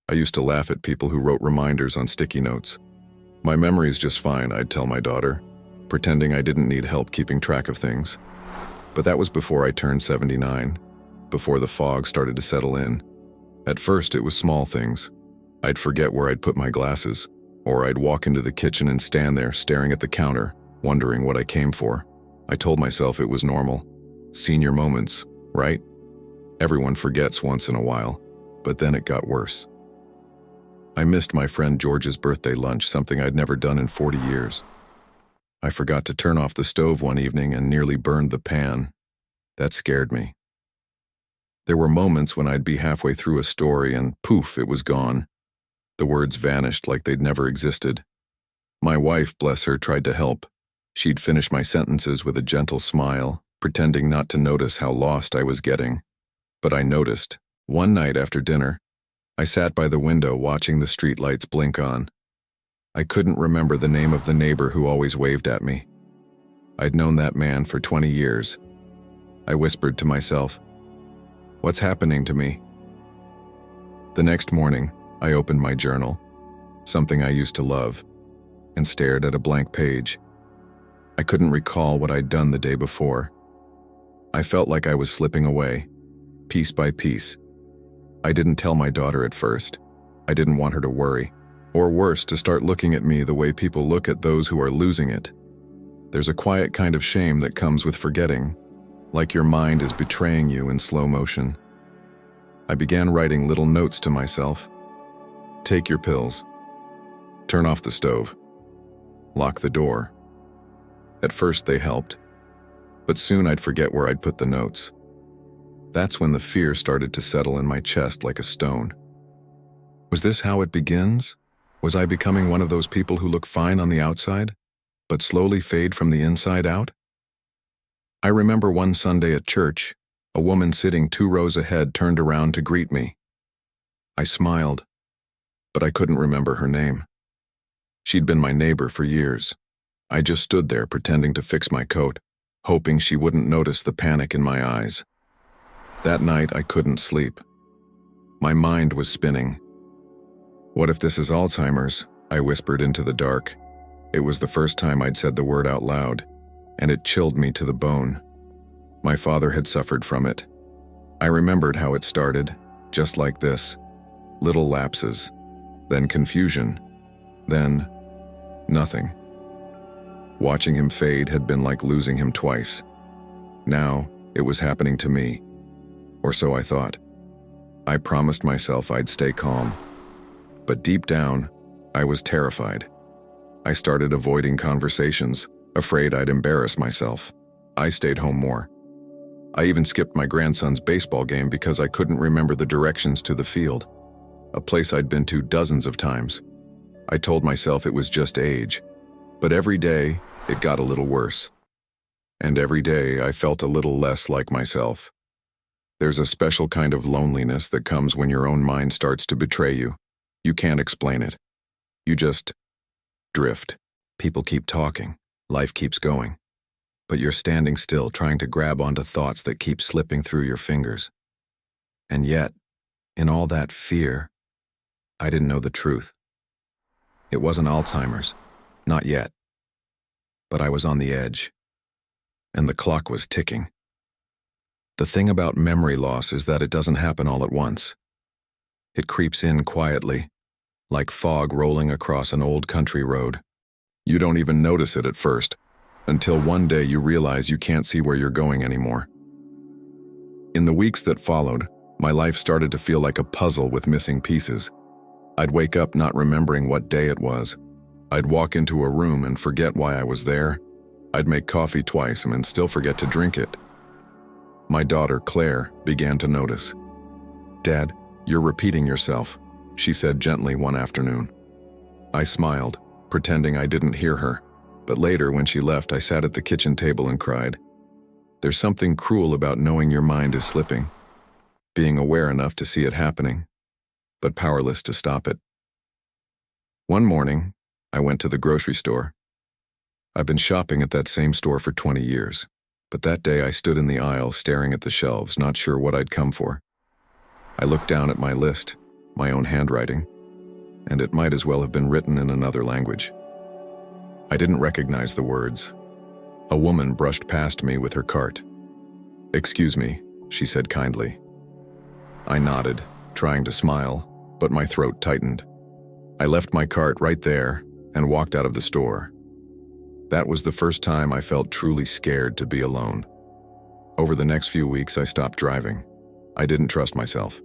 I used to laugh at people who wrote reminders on sticky notes. My memory's just fine, I'd tell my daughter, pretending I didn't need help keeping track of things. But that was before I turned 79, before the fog started to settle in. At first, it was small things. I'd forget where I'd put my glasses, or I'd walk into the kitchen and stand there staring at the counter, wondering what I came for. I told myself it was normal. Senior moments, right? Everyone forgets once in a while, but then it got worse. I missed my friend George's birthday lunch, something I'd never done in 40 years. I forgot to turn off the stove one evening and nearly burned the pan. That scared me. There were moments when I'd be halfway through a story and poof, it was gone. The words vanished like they'd never existed. My wife, bless her, tried to help. She'd finish my sentences with a gentle smile, pretending not to notice how lost I was getting. But I noticed. One night after dinner, I sat by the window watching the streetlights blink on. I couldn't remember the name of the neighbor who always waved at me. I'd known that man for 20 years. I whispered to myself, "What's happening to me?" The next morning, I opened my journal, something I used to love, and stared at a blank page. I couldn't recall what I'd done the day before. I felt like I was slipping away, piece by piece. I didn't tell my daughter at first. I didn't want her to worry, or worse, to start looking at me the way people look at those who are losing it. There's a quiet kind of shame that comes with forgetting, like your mind is betraying you in slow motion. I began writing little notes to myself. Take your pills. Turn off the stove. Lock the door. At first they helped, but soon I'd forget where I'd put the notes. That's when the fear started to settle in my chest like a stone. Was this how it begins? Was I becoming one of those people who look fine on the outside, but slowly fade from the inside out? I remember one Sunday at church, a woman sitting 2 rows ahead turned around to greet me. I smiled, but I couldn't remember her name. She'd been my neighbor for years. I just stood there pretending to fix my coat, hoping she wouldn't notice the panic in my eyes. That night I couldn't sleep. My mind was spinning. What if this is Alzheimer's? I whispered into the dark. It was the first time I'd said the word out loud, and it chilled me to the bone. My father had suffered from it. I remembered how it started, just like this. Little lapses, then confusion, then nothing. Watching him fade had been like losing him twice. Now, it was happening to me. Or so I thought. I promised myself I'd stay calm. But deep down, I was terrified. I started avoiding conversations, afraid I'd embarrass myself. I stayed home more. I even skipped my grandson's baseball game because I couldn't remember the directions to the field, a place I'd been to dozens of times. I told myself it was just age, but every day it got a little worse. And every day I felt a little less like myself. There's a special kind of loneliness that comes when your own mind starts to betray you. You can't explain it. You just drift. People keep talking. Life keeps going. But you're standing still trying to grab onto thoughts that keep slipping through your fingers. And yet, in all that fear, I didn't know the truth. It wasn't Alzheimer's. Not yet. But I was on the edge. And the clock was ticking. The thing about memory loss is that it doesn't happen all at once. It creeps in quietly, like fog rolling across an old country road. You don't even notice it at first, until one day you realize you can't see where you're going anymore. In the weeks that followed, my life started to feel like a puzzle with missing pieces. I'd wake up not remembering what day it was. I'd walk into a room and forget why I was there. I'd make coffee twice and still forget to drink it. My daughter, Claire, began to notice. "Dad, you're repeating yourself," she said gently one afternoon. I smiled, pretending I didn't hear her, but later when she left, I sat at the kitchen table and cried. There's something cruel about knowing your mind is slipping, being aware enough to see it happening, but powerless to stop it. One morning, I went to the grocery store. I've been shopping at that same store for 20 years, but that day I stood in the aisle staring at the shelves, not sure what I'd come for. I looked down at my list, my own handwriting, and it might as well have been written in another language. I didn't recognize the words. A woman brushed past me with her cart. "Excuse me," she said kindly. I nodded, trying to smile, but my throat tightened. I left my cart right there and walked out of the store. That was the first time I felt truly scared to be alone. Over the next few weeks, I stopped driving. I didn't trust myself.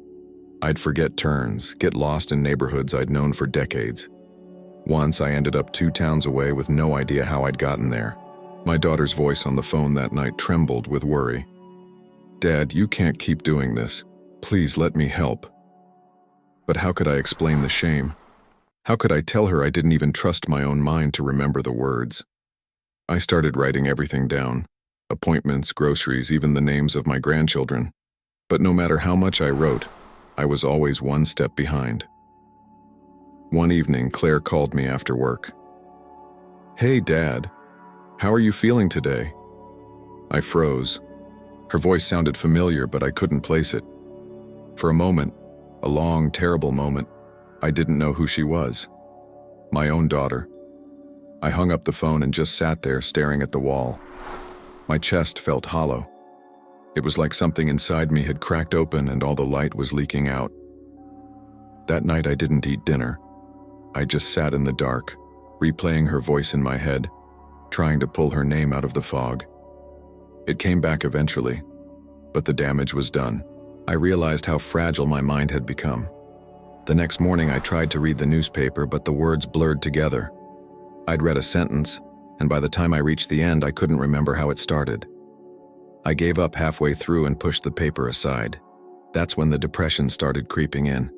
I'd forget turns, get lost in neighborhoods I'd known for decades. Once I ended up 2 towns away with no idea how I'd gotten there. My daughter's voice on the phone that night trembled with worry. "Dad, you can't keep doing this. Please let me help." But how could I explain the shame? How could I tell her I didn't even trust my own mind to remember the words? I started writing everything down. Appointments, groceries, even the names of my grandchildren. But no matter how much I wrote, I was always one step behind. One evening, Claire called me after work. "Hey, Dad. How are you feeling today?" I froze. Her voice sounded familiar, but I couldn't place it. For a moment, a long, terrible moment, I didn't know who she was. My own daughter. I hung up the phone and just sat there staring at the wall. My chest felt hollow. It was like something inside me had cracked open and all the light was leaking out. That night I didn't eat dinner. I just sat in the dark, replaying her voice in my head, trying to pull her name out of the fog. It came back eventually, but the damage was done. I realized how fragile my mind had become. The next morning I tried to read the newspaper, but the words blurred together. I'd read a sentence, and by the time I reached the end, I couldn't remember how it started. I gave up halfway through and pushed the paper aside. That's when the depression started creeping in.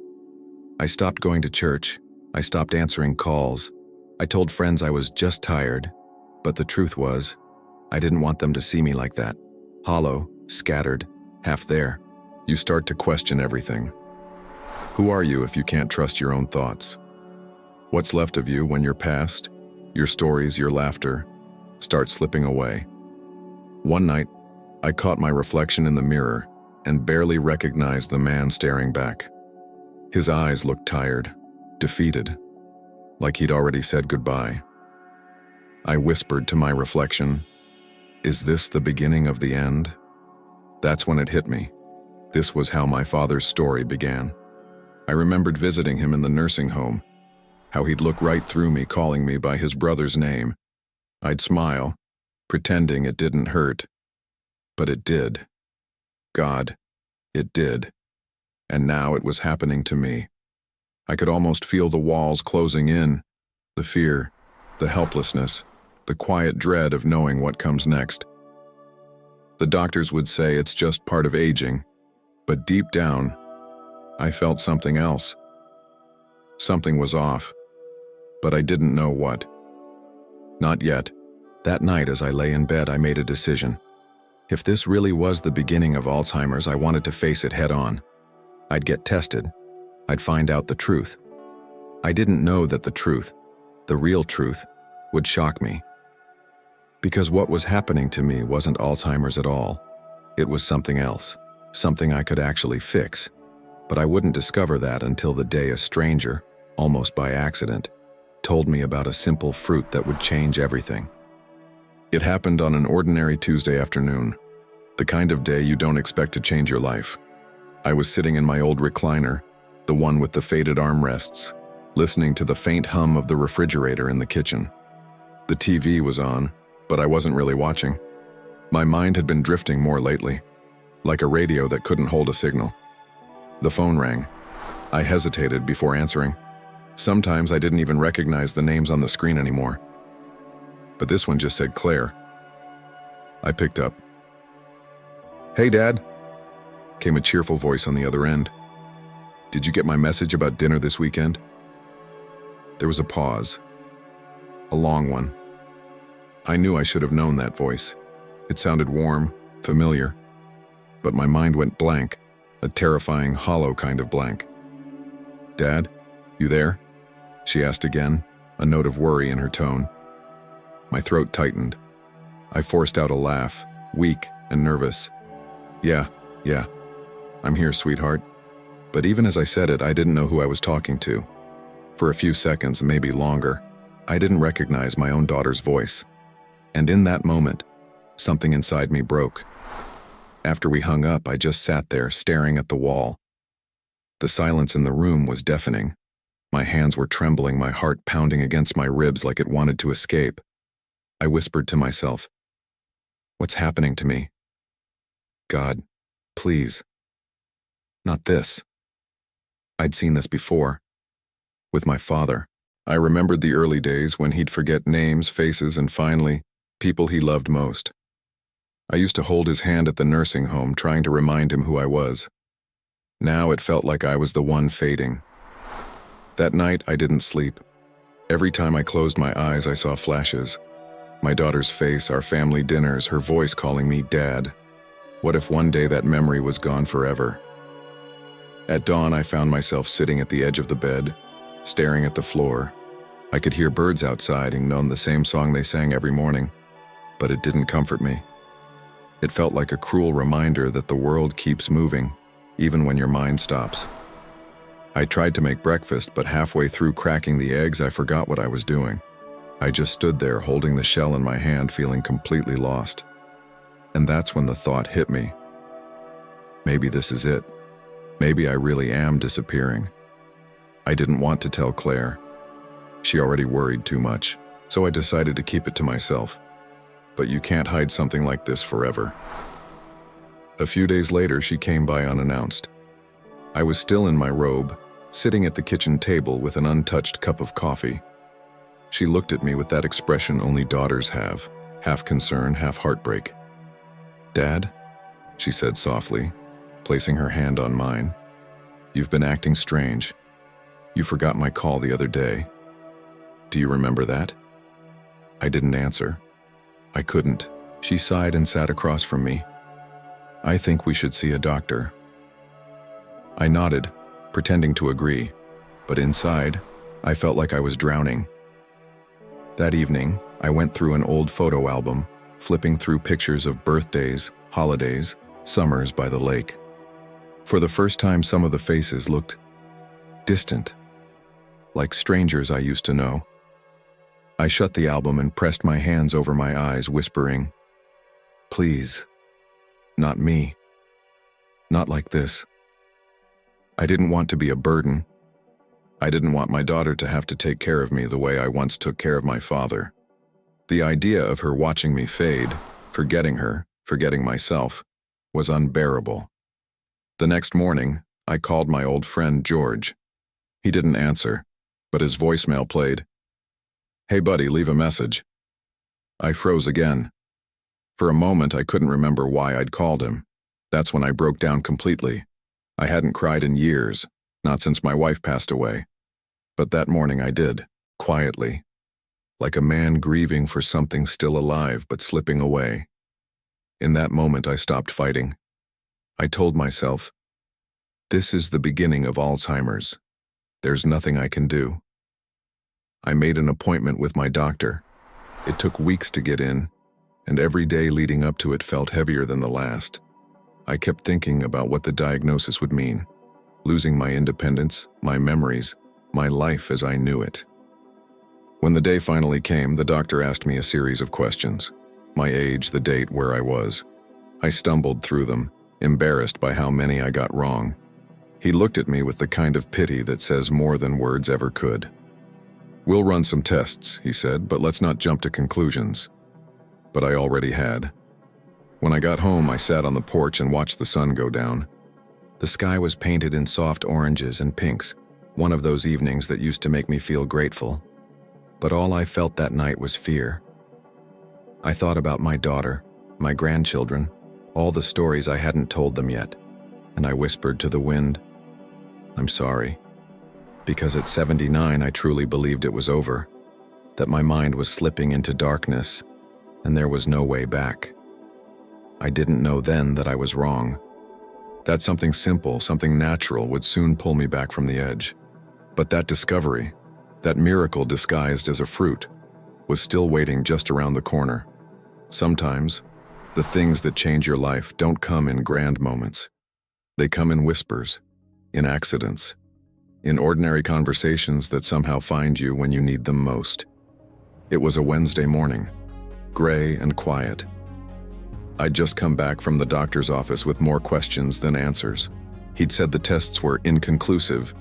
I stopped going to church. I stopped answering calls. I told friends I was just tired, but the truth was, I didn't want them to see me like that. Hollow, scattered, half there. You start to question everything. Who are you if you can't trust your own thoughts? What's left of you when your past, your stories, your laughter, start slipping away? One night, I caught my reflection in the mirror and barely recognized the man staring back. His eyes looked tired, defeated, like he'd already said goodbye. I whispered to my reflection, "Is this the beginning of the end?" That's when it hit me. This was how my father's story began. I remembered visiting him in the nursing home, how he'd look right through me, calling me by his brother's name. I'd smile, pretending it didn't hurt. But it did. God, it did. And now it was happening to me. I could almost feel the walls closing in, the fear, the helplessness, the quiet dread of knowing what comes next. The doctors would say it's just part of aging, but deep down, I felt something else. Something was off, but I didn't know what. Not yet. That night as I lay in bed, I made a decision. If this really was the beginning of Alzheimer's, I wanted to face it head on. I'd get tested. I'd find out the truth. I didn't know that the truth, the real truth, would shock me. Because what was happening to me wasn't Alzheimer's at all. It was something else, something I could actually fix. But I wouldn't discover that until the day a stranger, almost by accident, told me about a simple fruit that would change everything. It happened on an ordinary Tuesday afternoon, the kind of day you don't expect to change your life. I was sitting in my old recliner, the one with the faded armrests, listening to the faint hum of the refrigerator in the kitchen. The TV was on, but I wasn't really watching. My mind had been drifting more lately, like a radio that couldn't hold a signal. The phone rang. I hesitated before answering. Sometimes I didn't even recognize the names on the screen anymore. But this one just said Claire. I picked up. "Hey, Dad," came a cheerful voice on the other end. "Did you get my message about dinner this weekend?" There was a pause. A long one. I knew I should have known that voice. It sounded warm, familiar. But my mind went blank, a terrifying, hollow kind of blank. "Dad, you there?" she asked again, a note of worry in her tone. My throat tightened. I forced out a laugh, weak and nervous. Yeah, I'm here, sweetheart." But even as I said it, I didn't know who I was talking to. For a few seconds, maybe longer, I didn't recognize my own daughter's voice. And in that moment, something inside me broke. After we hung up, I just sat there, staring at the wall. The silence in the room was deafening. My hands were trembling, my heart pounding against my ribs like it wanted to escape. I whispered to myself, "What's happening to me? God, please. Not this." I'd seen this before. With my father. I remembered the early days when he'd forget names, faces, and finally, people he loved most. I used to hold his hand at the nursing home, trying to remind him who I was. Now it felt like I was the one fading. That night, I didn't sleep. Every time I closed my eyes, I saw flashes. My daughter's face, our family dinners, her voice calling me Dad. What if one day that memory was gone forever? At dawn, I found myself sitting at the edge of the bed, staring at the floor. I could hear birds outside and know the same song they sang every morning, but it didn't comfort me. It felt like a cruel reminder that the world keeps moving, even when your mind stops. I tried to make breakfast, but halfway through cracking the eggs, I forgot what I was doing. I just stood there holding the shell in my hand, feeling completely lost. And that's when the thought hit me. Maybe this is it. Maybe I really am disappearing. I didn't want to tell Claire. She already worried too much, so I decided to keep it to myself. But you can't hide something like this forever. A few days later, she came by unannounced. I was still in my robe, sitting at the kitchen table with an untouched cup of coffee. She looked at me with that expression only daughters have, half concern, half heartbreak. "Dad," she said softly, placing her hand on mine. "You've been acting strange. You forgot my call the other day. Do you remember that?" I didn't answer. I couldn't. She sighed and sat across from me. "I think we should see a doctor." I nodded, pretending to agree, but inside, I felt like I was drowning. That evening, I went through an old photo album, flipping through pictures of birthdays, holidays, summers by the lake. For the first time, some of the faces looked distant, like strangers I used to know. I shut the album and pressed my hands over my eyes, whispering, "Please, not me. Not like this." I didn't want to be a burden. I didn't want my daughter to have to take care of me the way I once took care of my father. The idea of her watching me fade, forgetting her, forgetting myself, was unbearable. The next morning, I called my old friend George. He didn't answer, but his voicemail played. "Hey buddy, leave a message." I froze again. For a moment, I couldn't remember why I'd called him. That's when I broke down completely. I hadn't cried in years, not since my wife passed away. But that morning I did, quietly, like a man grieving for something still alive but slipping away. In that moment, I stopped fighting. I told myself, this is the beginning of Alzheimer's. There's nothing I can do. I made an appointment with my doctor. It took weeks to get in, and every day leading up to it felt heavier than the last. I kept thinking about what the diagnosis would mean, losing my independence, my memories, my life as I knew it. When the day finally came, the doctor asked me a series of questions. My age, the date, where I was. I stumbled through them, embarrassed by how many I got wrong. He looked at me with the kind of pity that says more than words ever could. "We'll run some tests," he said, "but let's not jump to conclusions." But I already had. When I got home, I sat on the porch and watched the sun go down. The sky was painted in soft oranges and pinks, one of those evenings that used to make me feel grateful. But all I felt that night was fear. I thought about my daughter, my grandchildren, all the stories I hadn't told them yet, and I whispered to the wind, "I'm sorry." Because at 79, I truly believed it was over, that my mind was slipping into darkness, and there was no way back. I didn't know then that I was wrong, that something simple, something natural would soon pull me back from the edge. But that discovery, that miracle disguised as a fruit, was still waiting just around the corner. Sometimes, the things that change your life don't come in grand moments. They come in whispers, in accidents, in ordinary conversations that somehow find you when you need them most. It was a Wednesday morning, gray and quiet. I'd just come back from the doctor's office with more questions than answers. He'd said the tests were inconclusive,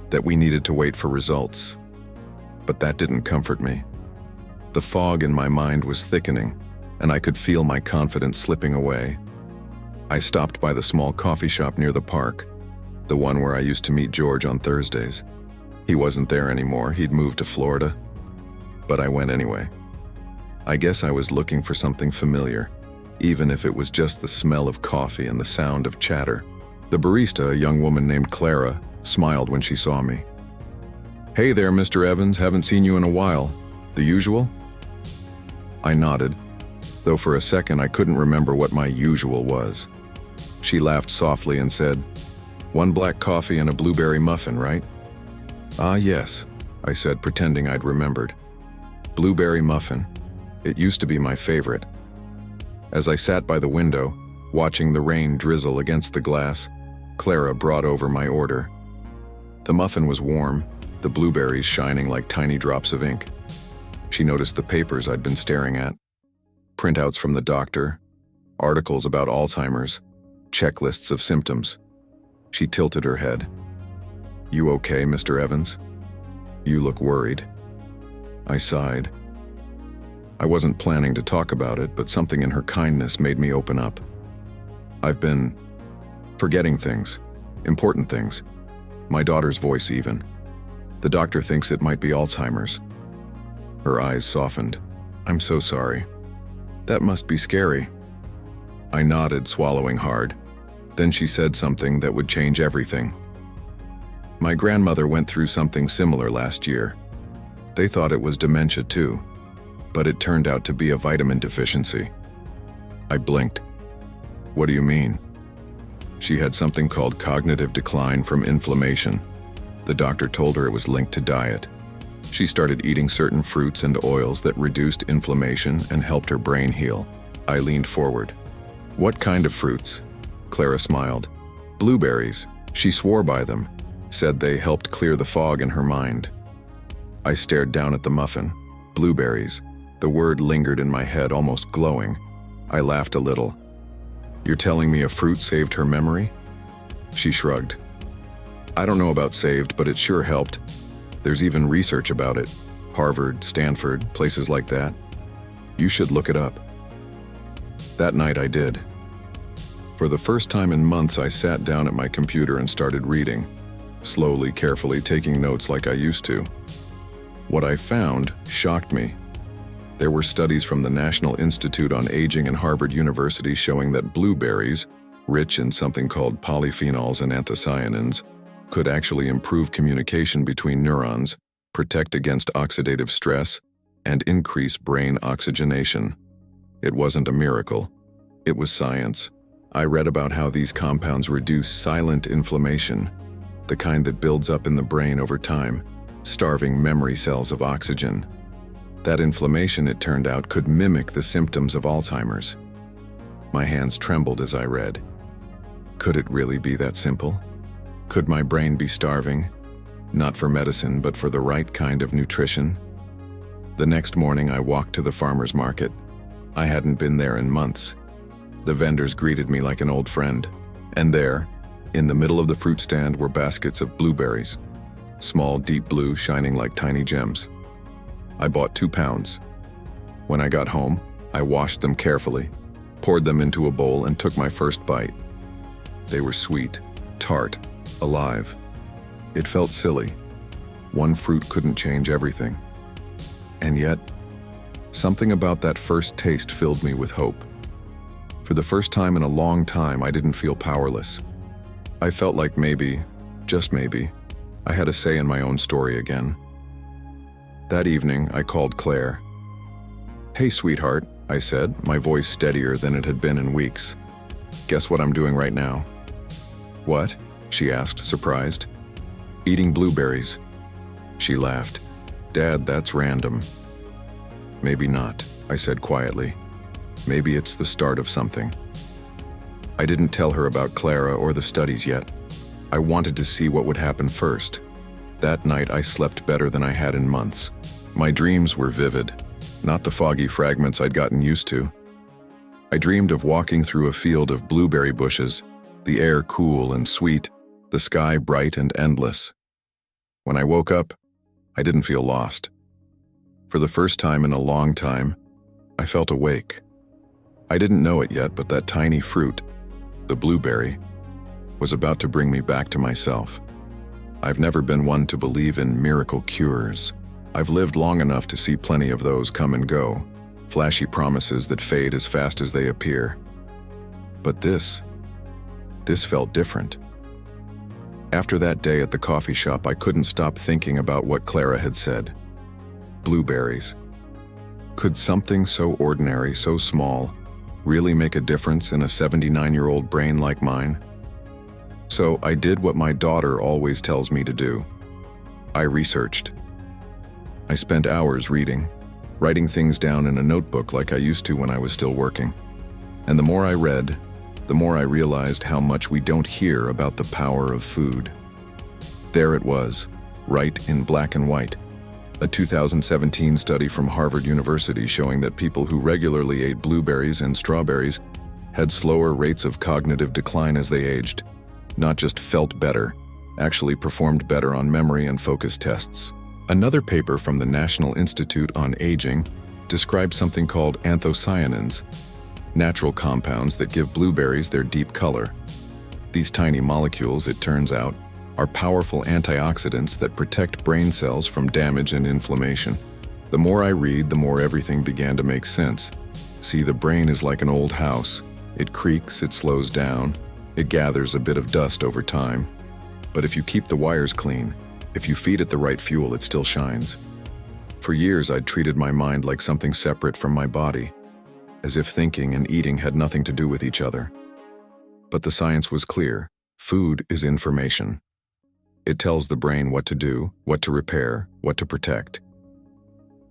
that we needed to wait for results. But that didn't comfort me. The fog in my mind was thickening, and I could feel my confidence slipping away. I stopped by the small coffee shop near the park, the one where I used to meet George on Thursdays. He wasn't there anymore, he'd moved to Florida. But I went anyway. I guess I was looking for something familiar, even if it was just the smell of coffee and the sound of chatter. The barista, a young woman named Clara, smiled when she saw me. "Hey there, Mr. Evans, haven't seen you in a while. The usual?" I nodded, though for a second I couldn't remember what my usual was. She laughed softly and said, "1 black coffee and a blueberry muffin, right?" "Ah, yes," I said, pretending I'd remembered. Blueberry muffin. It used to be my favorite. As I sat by the window, watching the rain drizzle against the glass, Clara brought over my order. The muffin was warm, the blueberries shining like tiny drops of ink. She noticed the papers I'd been staring at. Printouts from the doctor, articles about Alzheimer's, checklists of symptoms. She tilted her head. "You okay, Mr. Evans? You look worried." I sighed. I wasn't planning to talk about it, but something in her kindness made me open up. "I've been forgetting things, important things. My daughter's voice even. The doctor thinks it might be Alzheimer's." Her eyes softened. "I'm so sorry. That must be scary." I nodded, swallowing hard. Then she said something that would change everything. "My grandmother went through something similar last year. They thought it was dementia too, but it turned out to be a vitamin deficiency." I blinked. "What do you mean?" She had something called cognitive decline from inflammation. The doctor told her it was linked to diet. She started eating certain fruits and oils that reduced inflammation and helped her brain heal. I leaned forward. "What kind of fruits?" Clara smiled. "Blueberries. She swore by them, said they helped clear the fog in her mind." I stared down at the muffin. Blueberries. The word lingered in my head, almost glowing. I laughed a little. "You're telling me a fruit saved her memory?" She shrugged. "I don't know about saved, but it sure helped. There's even research about it. Harvard, Stanford, places like that. You should look it up." That night I did. For the first time in months, I sat down at my computer and started reading, slowly, carefully, taking notes like I used to. What I found shocked me. There were studies from the National Institute on Aging and Harvard University showing that blueberries, rich in something called polyphenols and anthocyanins, could actually improve communication between neurons, protect against oxidative stress, and increase brain oxygenation. It wasn't a miracle. It was science. I read about how these compounds reduce silent inflammation, the kind that builds up in the brain over time, starving memory cells of oxygen. That inflammation, it turned out, could mimic the symptoms of Alzheimer's. My hands trembled as I read. Could it really be that simple? Could my brain be starving, not for medicine, but for the right kind of nutrition? The next morning, I walked to the farmer's market. I hadn't been there in months. The vendors greeted me like an old friend. And there, in the middle of the fruit stand, were baskets of blueberries, small, deep blue, shining like tiny gems. I bought 2 pounds. When I got home, I washed them carefully, poured them into a bowl, and took my first bite. They were sweet, tart, alive. It felt silly. One fruit couldn't change everything. And yet, something about that first taste filled me with hope. For the first time in a long time, I didn't feel powerless. I felt like maybe, just maybe, I had a say in my own story again. That evening, I called Claire. "Hey, sweetheart," I said, my voice steadier than it had been in weeks. "Guess what I'm doing right now?" "What?" she asked, surprised. "Eating blueberries." She laughed. "Dad, that's random." "Maybe not," I said quietly. "Maybe it's the start of something." I didn't tell her about Clara or the studies yet. I wanted to see what would happen first. That night I slept better than I had in months. My dreams were vivid, not the foggy fragments I'd gotten used to. I dreamed of walking through a field of blueberry bushes, the air cool and sweet, the sky bright and endless. When I woke up, I didn't feel lost. For the first time in a long time, I felt awake. I didn't know it yet, but that tiny fruit, the blueberry, was about to bring me back to myself. I've never been one to believe in miracle cures. I've lived long enough to see plenty of those come and go, flashy promises that fade as fast as they appear. But this felt different. After that day at the coffee shop, I couldn't stop thinking about what Clara had said. Blueberries. Could something so ordinary, so small, really make a difference in a 79-year-old brain like mine? So I did what my daughter always tells me to do. I researched. I spent hours reading, writing things down in a notebook like I used to when I was still working. And the more I read, the more I realized how much we don't hear about the power of food. There it was, right in black and white. A 2017 study from Harvard University showing that people who regularly ate blueberries and strawberries had slower rates of cognitive decline as they aged. Not just felt better, actually performed better on memory and focus tests. Another paper from the National Institute on Aging described something called anthocyanins, natural compounds that give blueberries their deep color. These tiny molecules, it turns out, are powerful antioxidants that protect brain cells from damage and inflammation. The more I read, the more everything began to make sense. See, the brain is like an old house. It creaks, it slows down, it gathers a bit of dust over time. But if you keep the wires clean, if you feed it the right fuel, it still shines. For years, I'd treated my mind like something separate from my body, as if thinking and eating had nothing to do with each other. But the science was clear. Food is information. It tells the brain what to do, what to repair, what to protect.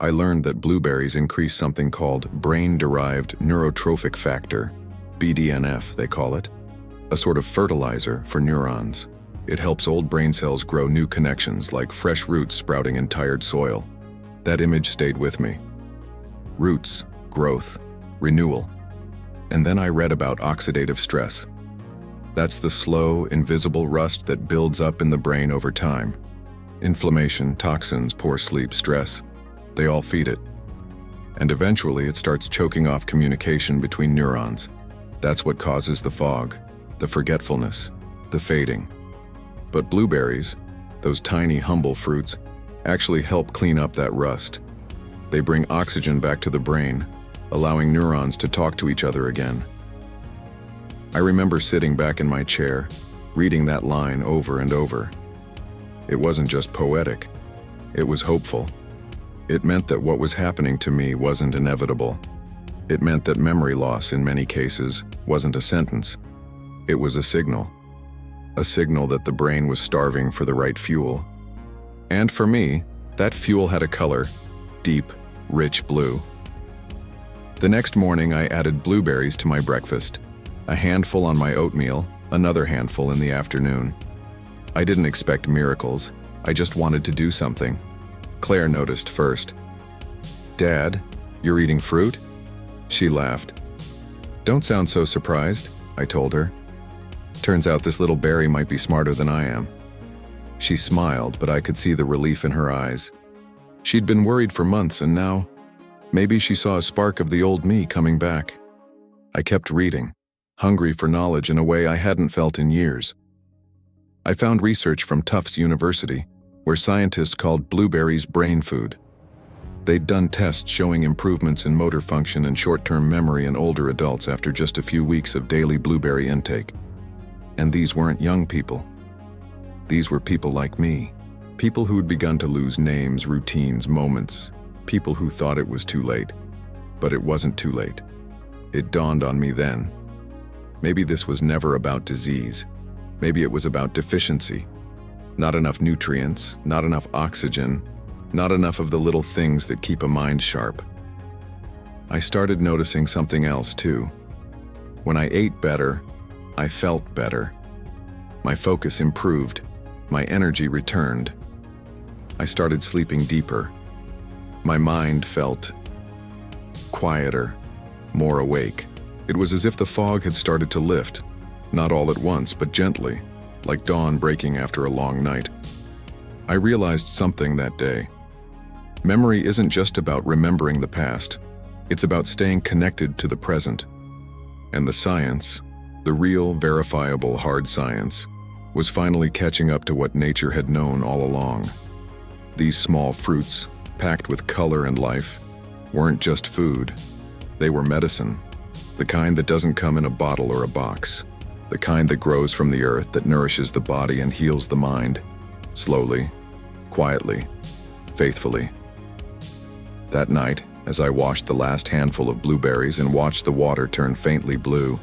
I learned that blueberries increase something called brain-derived neurotrophic factor, BDNF they call it, a sort of fertilizer for neurons. It helps old brain cells grow new connections like fresh roots sprouting in tired soil. That image stayed with me. Roots, growth, renewal. And then I read about oxidative stress. That's the slow, invisible rust that builds up in the brain over time. Inflammation, toxins, poor sleep, stress, they all feed it. And eventually it starts choking off communication between neurons. That's what causes the fog, the forgetfulness, the fading. But blueberries, those tiny, humble fruits, actually help clean up that rust. They bring oxygen back to the brain, allowing neurons to talk to each other again. I remember sitting back in my chair, reading that line over and over. It wasn't just poetic, it was hopeful. It meant that what was happening to me wasn't inevitable. It meant that memory loss, in many cases, wasn't a sentence. It was a signal that the brain was starving for the right fuel. And for me, that fuel had a color, deep, rich blue. The next morning, I added blueberries to my breakfast. A handful on my oatmeal, another handful in the afternoon. I didn't expect miracles, I just wanted to do something. Claire noticed first. "Dad, you're eating fruit?" She laughed. "Don't sound so surprised," I told her. "Turns out this little berry might be smarter than I am." She smiled, but I could see the relief in her eyes. She'd been worried for months, and now, maybe she saw a spark of the old me coming back. I kept reading, hungry for knowledge in a way I hadn't felt in years. I found research from Tufts University, where scientists called blueberries brain food. They'd done tests showing improvements in motor function and short-term memory in older adults after just a few weeks of daily blueberry intake. And these weren't young people. These were people like me, people who'd begun to lose names, routines, moments, people who thought it was too late. But it wasn't too late. It dawned on me then. Maybe this was never about disease. Maybe it was about deficiency. Not enough nutrients, not enough oxygen, not enough of the little things that keep a mind sharp. I started noticing something else too. When I ate better, I felt better. My focus improved. My energy returned. I started sleeping deeper. My mind felt quieter, more awake. It was as if the fog had started to lift, not all at once, but gently, like dawn breaking after a long night. I realized something that day. Memory isn't just about remembering the past. It's about staying connected to the present. And the science, the real, verifiable, hard science, was finally catching up to what nature had known all along. These small fruits, packed with color and life, weren't just food. They were medicine, the kind that doesn't come in a bottle or a box, the kind that grows from the earth, that nourishes the body and heals the mind, slowly, quietly, faithfully. That night, as I washed the last handful of blueberries and watched the water turn faintly blue,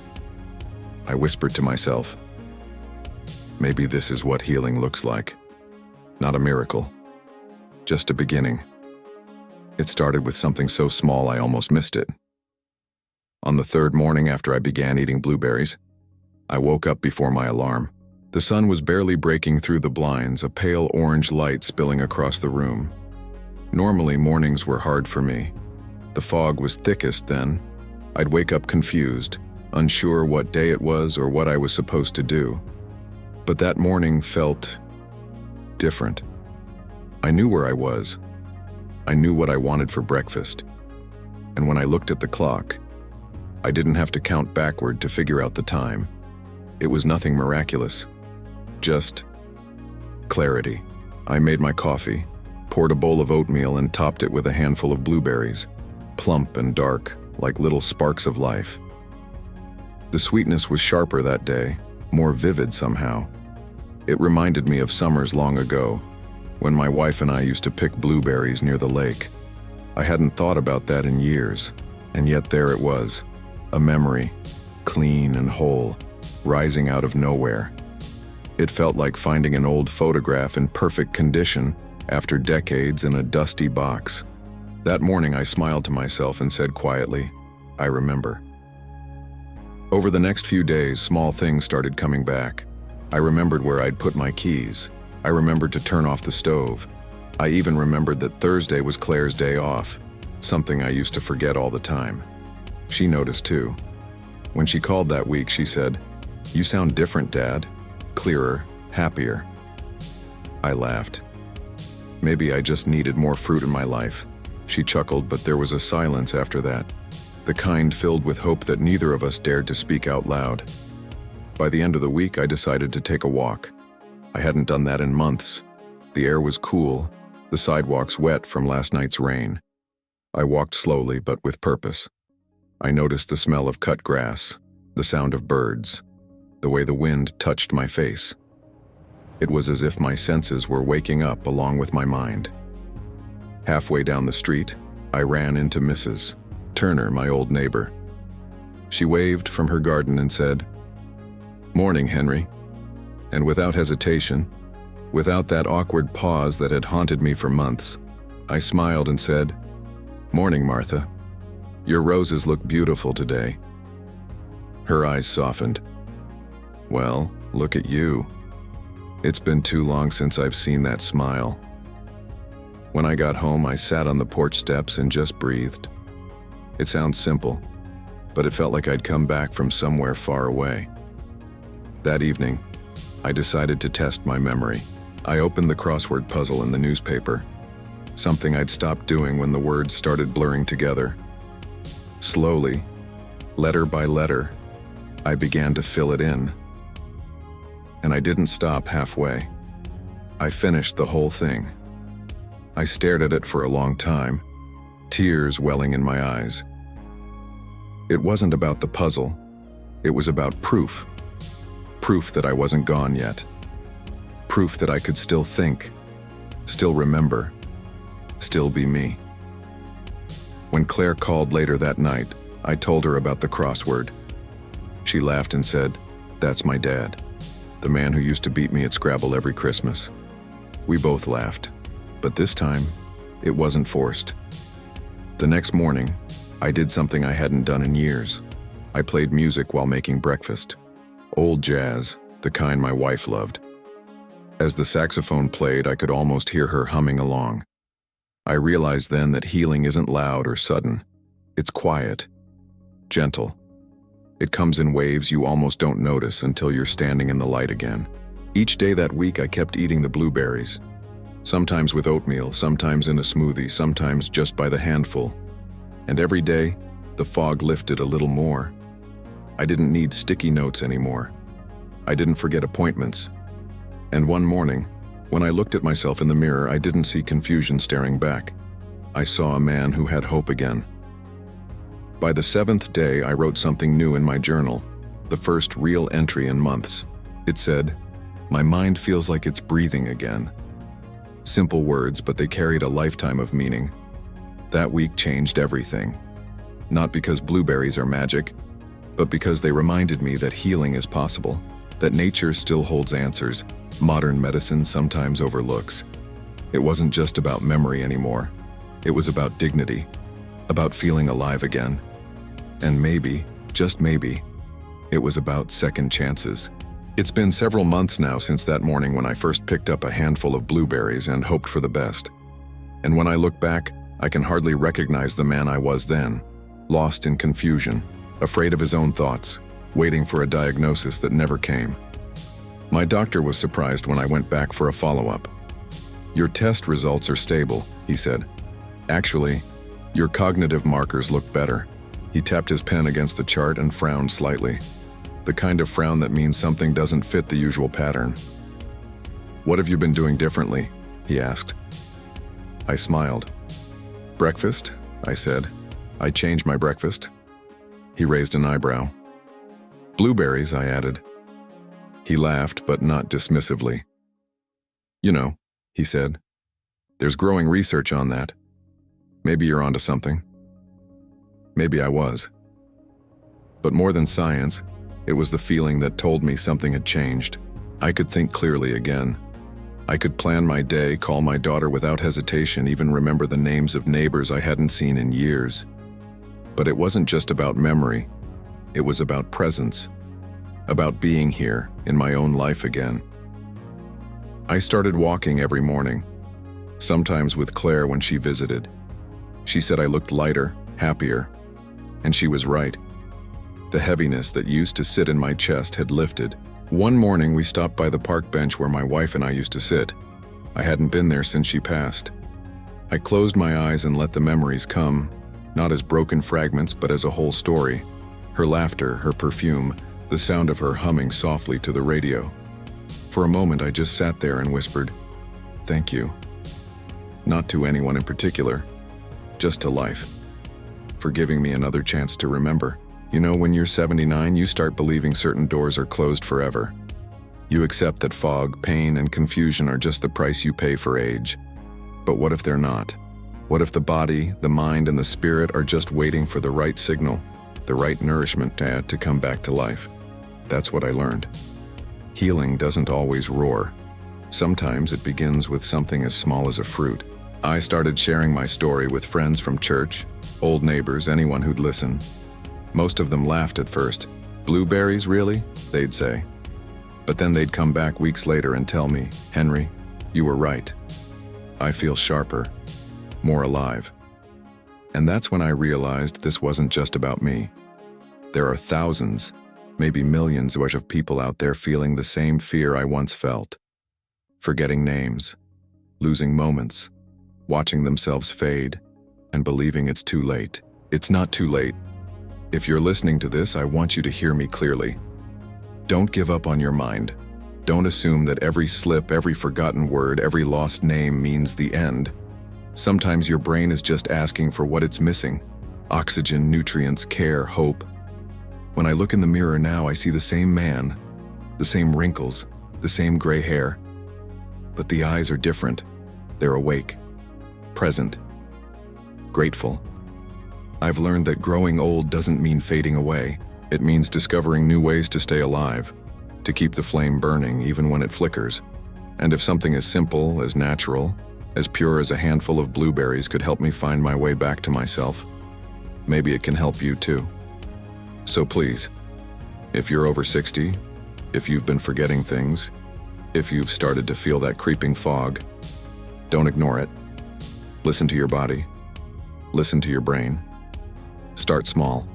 I whispered to myself, maybe this is what healing looks like. Not a miracle, just a beginning. It started with something so small I almost missed it. On the third morning after I began eating blueberries, I woke up before my alarm. The sun was barely breaking through the blinds, a pale orange light spilling across the room. Normally, mornings were hard for me. The fog was thickest then. I'd wake up confused, unsure what day it was or what I was supposed to do. But that morning felt different. I knew where I was. I knew what I wanted for breakfast. And when I looked at the clock, I didn't have to count backward to figure out the time. It was nothing miraculous, just clarity. I made my coffee, poured a bowl of oatmeal and topped it with a handful of blueberries, plump and dark, like little sparks of life. The sweetness was sharper that day, more vivid somehow. It reminded me of summers long ago, when my wife and I used to pick blueberries near the lake. I hadn't thought about that in years, and yet there it was, a memory, clean and whole, rising out of nowhere. It felt like finding an old photograph in perfect condition after decades in a dusty box. That morning I smiled to myself and said quietly, I remember. Over the next few days, small things started coming back. I remembered where I'd put my keys. I remembered to turn off the stove. I even remembered that Thursday was Claire's day off, something I used to forget all the time. She noticed too. When she called that week, she said, "You sound different, Dad. Clearer, happier." I laughed. Maybe I just needed more fruit in my life. She chuckled, but there was a silence after that, the kind filled with hope that neither of us dared to speak out loud. By the end of the week, I decided to take a walk. I hadn't done that in months. The air was cool, the sidewalks wet from last night's rain. I walked slowly, but with purpose. I noticed the smell of cut grass, the sound of birds, the way the wind touched my face. It was as if my senses were waking up along with my mind. Halfway down the street, I ran into Mrs. Turner, my old neighbor. She waved from her garden and said, "Morning, Henry." And without hesitation, without that awkward pause that had haunted me for months, I smiled and said, "Morning, Martha. Your roses look beautiful today." Her eyes softened. "Well, look at you. It's been too long since I've seen that smile." When I got home, I sat on the porch steps and just breathed. It sounds simple, but it felt like I'd come back from somewhere far away. That evening, I decided to test my memory. I opened the crossword puzzle in the newspaper, something I'd stopped doing when the words started blurring together. Slowly, letter by letter, I began to fill it in. And I didn't stop halfway. I finished the whole thing. I stared at it for a long time, tears welling in my eyes. It wasn't about the puzzle. It was about proof. Proof that I wasn't gone yet. Proof that I could still think, still remember, still be me. When Claire called later that night, I told her about the crossword. She laughed and said, "That's my dad, the man who used to beat me at Scrabble every Christmas." We both laughed, but this time, it wasn't forced. The next morning, I did something I hadn't done in years. I played music while making breakfast. Old jazz, the kind my wife loved. As the saxophone played, I could almost hear her humming along. I realized then that healing isn't loud or sudden. It's quiet, gentle. It comes in waves you almost don't notice until you're standing in the light again. Each day that week I kept eating the blueberries. Sometimes with oatmeal, sometimes in a smoothie, sometimes just by the handful. And every day, the fog lifted a little more. I didn't need sticky notes anymore. I didn't forget appointments. And one morning, when I looked at myself in the mirror, I didn't see confusion staring back. I saw a man who had hope again. By the 7th day, I wrote something new in my journal, the first real entry in months. It said, "My mind feels like it's breathing again." Simple words, but they carried a lifetime of meaning. That week changed everything. Not because blueberries are magic, but because they reminded me that healing is possible, that nature still holds answers modern medicine sometimes overlooks. It wasn't just about memory anymore. It was about dignity, about feeling alive again. And maybe, just maybe, it was about second chances. It's been several months now since that morning when I first picked up a handful of blueberries and hoped for the best. And when I look back, I can hardly recognize the man I was then, lost in confusion, afraid of his own thoughts, waiting for a diagnosis that never came. My doctor was surprised when I went back for a follow-up. "Your test results are stable," he said. "Actually, your cognitive markers look better." He tapped his pen against the chart and frowned slightly. The kind of frown that means something doesn't fit the usual pattern. "What have you been doing differently?" he asked. I smiled. "Breakfast," I said. "I changed my breakfast." He raised an eyebrow. "Blueberries," I added. He laughed, but not dismissively. "You know," he said, "there's growing research on that. Maybe you're onto something." Maybe I was. But more than science, it was the feeling that told me something had changed. I could think clearly again. I could plan my day, call my daughter without hesitation, even remember the names of neighbors I hadn't seen in years. But it wasn't just about memory. It was about presence. About being here in my own life again. I started walking every morning, sometimes with Claire when she visited. She said I looked lighter, happier, and she was right. The heaviness that used to sit in my chest had lifted. One morning we stopped by the park bench where my wife and I used to sit. I hadn't been there since she passed. I closed my eyes and let the memories come, not as broken fragments but as a whole story. Her laughter, her perfume, the sound of her humming softly to the radio. For a moment I just sat there and whispered, "Thank you." Not to anyone in particular, just to life, for giving me another chance to remember. You know, when you're 79, you start believing certain doors are closed forever. You accept that fog, pain, and confusion are just the price you pay for age. But what if they're not? What if the body, the mind, and the spirit are just waiting for the right signal, the right nourishment to come back to life? That's what I learned. Healing doesn't always roar. Sometimes it begins with something as small as a fruit. I started sharing my story with friends from church, old neighbors, anyone who'd listen. Most of them laughed at first. "Blueberries, really?" they'd say. But then they'd come back weeks later and tell me, "Henry, you were right. I feel sharper, more alive." And that's when I realized this wasn't just about me. There are thousands, maybe millions of people out there feeling the same fear I once felt. Forgetting names, losing moments, watching themselves fade, and believing it's too late. It's not too late. If you're listening to this, I want you to hear me clearly. Don't give up on your mind. Don't assume that every slip, every forgotten word, every lost name means the end. Sometimes your brain is just asking for what it's missing: oxygen, nutrients, care, hope. When I look in the mirror now, I see the same man, the same wrinkles, the same gray hair. But the eyes are different. They're awake, present, grateful. I've learned that growing old doesn't mean fading away. It means discovering new ways to stay alive, to keep the flame burning even when it flickers. And if something as simple, as natural, as pure as a handful of blueberries could help me find my way back to myself, maybe it can help you too. So please, if you're over 60, If you've been forgetting things, if you've started to feel that creeping fog, don't ignore it. Listen to your body. Listen to your brain. Start small.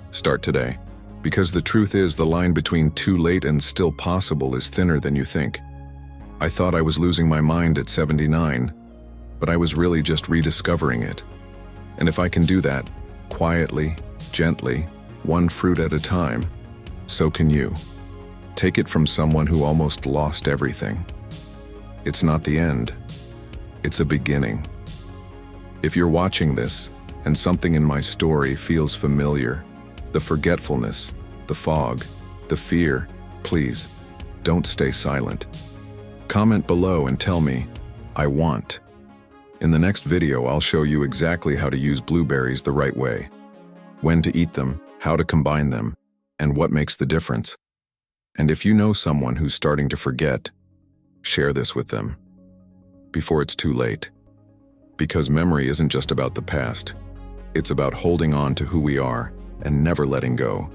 Start today. Because the truth is, the line between too late and still possible is thinner than you think. I thought I was losing my mind at 79, but I was really just rediscovering it. And if I can do that, quietly, gently, one fruit at a time, so can you. Take it from someone who almost lost everything. It's not the end. It's a beginning. If you're watching this, and something in my story feels familiar, the forgetfulness, the fog, the fear, please, don't stay silent. Comment below and tell me, I want. In the next video, I'll show you exactly how to use blueberries the right way, when to eat them, how to combine them, and what makes the difference. And if you know someone who's starting to forget, share this with them before it's too late. Because memory isn't just about the past. It's about holding on to who we are and never letting go.